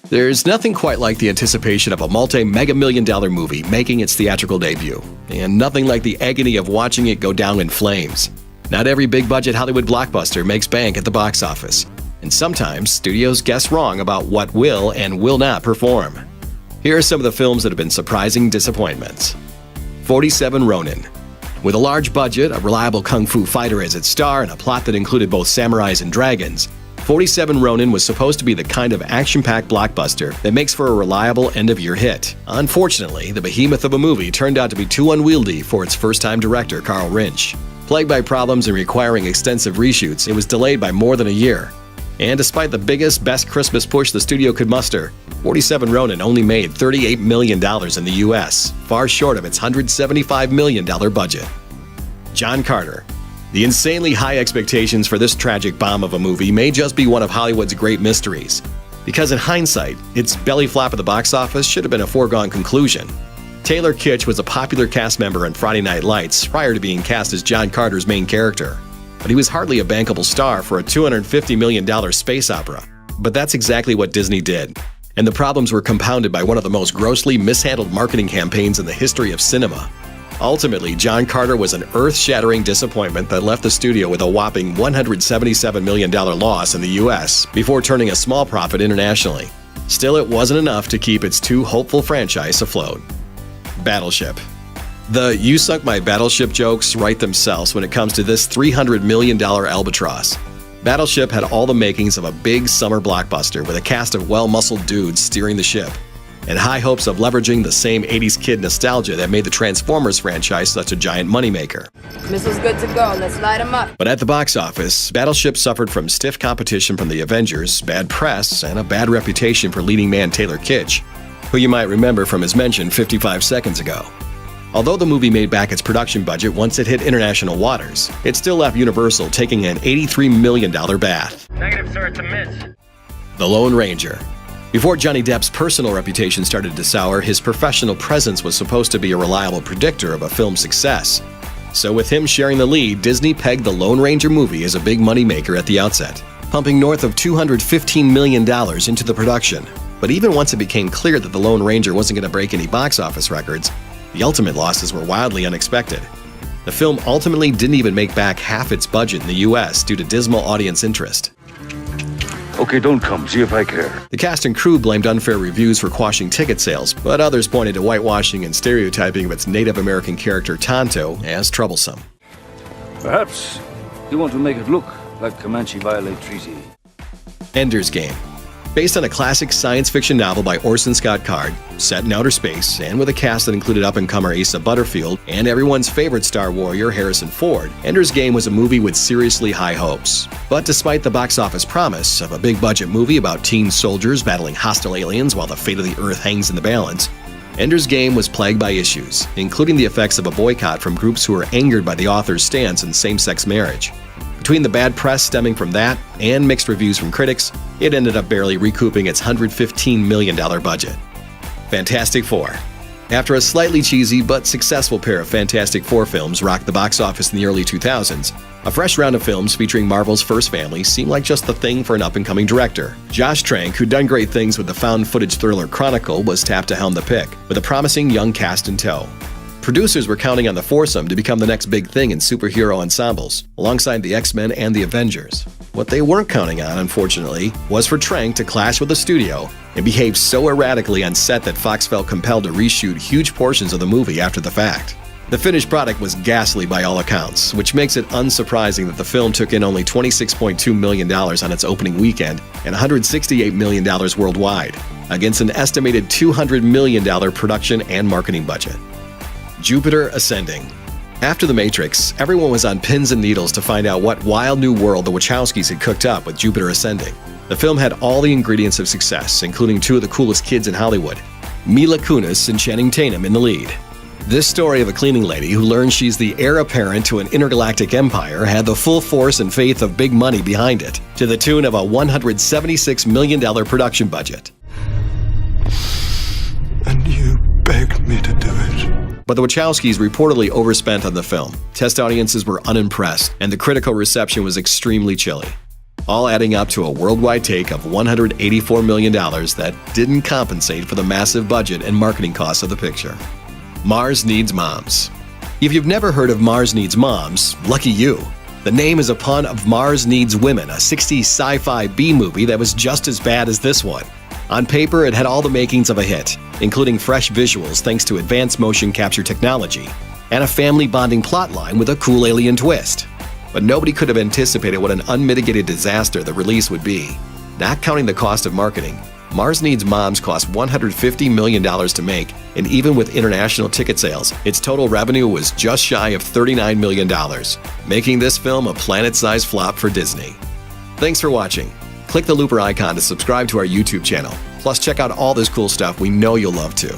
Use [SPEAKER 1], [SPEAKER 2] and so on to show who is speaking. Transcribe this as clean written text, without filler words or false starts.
[SPEAKER 1] There's nothing quite like the anticipation of a multi-mega million-dollar movie making its theatrical debut, and nothing like the agony of watching it go down in flames. Not every big-budget Hollywood blockbuster makes bank at the box office, and sometimes studios guess wrong about what will and will not perform. Here are some of the films that have been surprising disappointments. 47 Ronin. With a large budget, a reliable kung fu fighter as its star, and a plot that included both samurais and dragons, 47 Ronin was supposed to be the kind of action-packed blockbuster that makes for a reliable end-of-year hit. Unfortunately, the behemoth of a movie turned out to be too unwieldy for its first-time director, Carl Rinch. Plagued by problems and requiring extensive reshoots, it was delayed by more than a year. And despite the biggest, best Christmas push the studio could muster, 47 Ronin only made $38 million in the US, far short of its $175 million budget. John Carter. The insanely high expectations for this tragic bomb of a movie may just be one of Hollywood's great mysteries. Because in hindsight, its belly flop at the box office should have been a foregone conclusion. Taylor Kitsch was a popular cast member in Friday Night Lights prior to being cast as John Carter's main character. But he was hardly a bankable star for a $250 million space opera. But that's exactly what Disney did. And the problems were compounded by one of the most grossly mishandled marketing campaigns in the history of cinema. Ultimately, John Carter was an earth-shattering disappointment that left the studio with a whopping $177 million loss in the US before turning a small profit internationally. Still, it wasn't enough to keep its two hopeful franchise afloat. Battleship. The "you sunk my battleship" jokes write themselves when it comes to this $300 million albatross. Battleship had all the makings of a big summer blockbuster with a cast of well-muscled dudes steering the ship, and high hopes of leveraging the same 80s kid nostalgia that made the Transformers franchise such a giant moneymaker.
[SPEAKER 2] Missiles good to go. Let's light them up.
[SPEAKER 1] But at the box office, Battleship suffered from stiff competition from the Avengers, bad press, and a bad reputation for leading man Taylor Kitsch, who you might remember from his mention 55 seconds ago. Although the movie made back its production budget once it hit international waters, it still left Universal taking an $83 million bath.
[SPEAKER 3] Negative, sir. It's a miss.
[SPEAKER 1] The Lone Ranger. Before Johnny Depp's personal reputation started to sour, his professional presence was supposed to be a reliable predictor of a film's success. So with him sharing the lead, Disney pegged the Lone Ranger movie as a big moneymaker at the outset, pumping north of $215 million into the production. But even once it became clear that the Lone Ranger wasn't going to break any box office records, the ultimate losses were wildly unexpected. The film ultimately didn't even make back half its budget in the US due to dismal audience interest.
[SPEAKER 4] Okay, don't come. See if I care.
[SPEAKER 1] The cast and crew blamed unfair reviews for quashing ticket sales, but others pointed to whitewashing and stereotyping of its Native American character Tonto as troublesome.
[SPEAKER 4] Perhaps you want to make it look like Comanche violate treaty.
[SPEAKER 1] Ender's Game. Based on a classic science fiction novel by Orson Scott Card, set in outer space, and with a cast that included up-and-comer Asa Butterfield and everyone's favorite Star Warrior Harrison Ford, Ender's Game was a movie with seriously high hopes. But despite the box office promise of a big-budget movie about teen soldiers battling hostile aliens while the fate of the Earth hangs in the balance, Ender's Game was plagued by issues, including the effects of a boycott from groups who were angered by the author's stance on same-sex marriage. Between the bad press stemming from that and mixed reviews from critics, it ended up barely recouping its $115 million budget. Fantastic Four. After a slightly cheesy but successful pair of Fantastic Four films rocked the box office in the early 2000s, a fresh round of films featuring Marvel's first family seemed like just the thing for an up-and-coming director. Josh Trank, who'd done great things with the found-footage thriller Chronicle, was tapped to helm the pick, with a promising young cast in tow. Producers were counting on the foursome to become the next big thing in superhero ensembles, alongside the X-Men and the Avengers. What they weren't counting on, unfortunately, was for Trank to clash with the studio and behave so erratically on set that Fox felt compelled to reshoot huge portions of the movie after the fact. The finished product was ghastly by all accounts, which makes it unsurprising that the film took in only $26.2 million on its opening weekend and $168 million worldwide, against an estimated $200 million production and marketing budget. Jupiter Ascending. After The Matrix, everyone was on pins and needles to find out what wild new world the Wachowskis had cooked up with Jupiter Ascending. The film had all the ingredients of success, including two of the coolest kids in Hollywood, Mila Kunis and Channing Tatum in the lead. This story of a cleaning lady who learns she's the heir apparent to an intergalactic empire had the full force and faith of big money behind it, to the tune of a $176 million production budget.
[SPEAKER 5] And you begged me to do it.
[SPEAKER 1] But the Wachowskis reportedly overspent on the film. Test audiences were unimpressed, and the critical reception was extremely chilly. all adding up to a worldwide take of $184 million that didn't compensate for the massive budget and marketing costs of the picture. Mars Needs Moms. If you've never heard of Mars Needs Moms, lucky you. The name is a pun of Mars Needs Women, a 60s sci-fi B-movie that was just as bad as this one. On paper, it had all the makings of a hit, including fresh visuals thanks to advanced motion capture technology, and a family bonding plotline with a cool alien twist. But nobody could have anticipated what an unmitigated disaster the release would be. Not counting the cost of marketing, Mars Needs Moms cost $150 million to make, and even with international ticket sales, its total revenue was just shy of $39 million, making this film a planet-sized flop for Disney. Thanks for watching. Click the looper icon to subscribe to our YouTube channel. Plus, check out all this cool stuff we know you'll love too.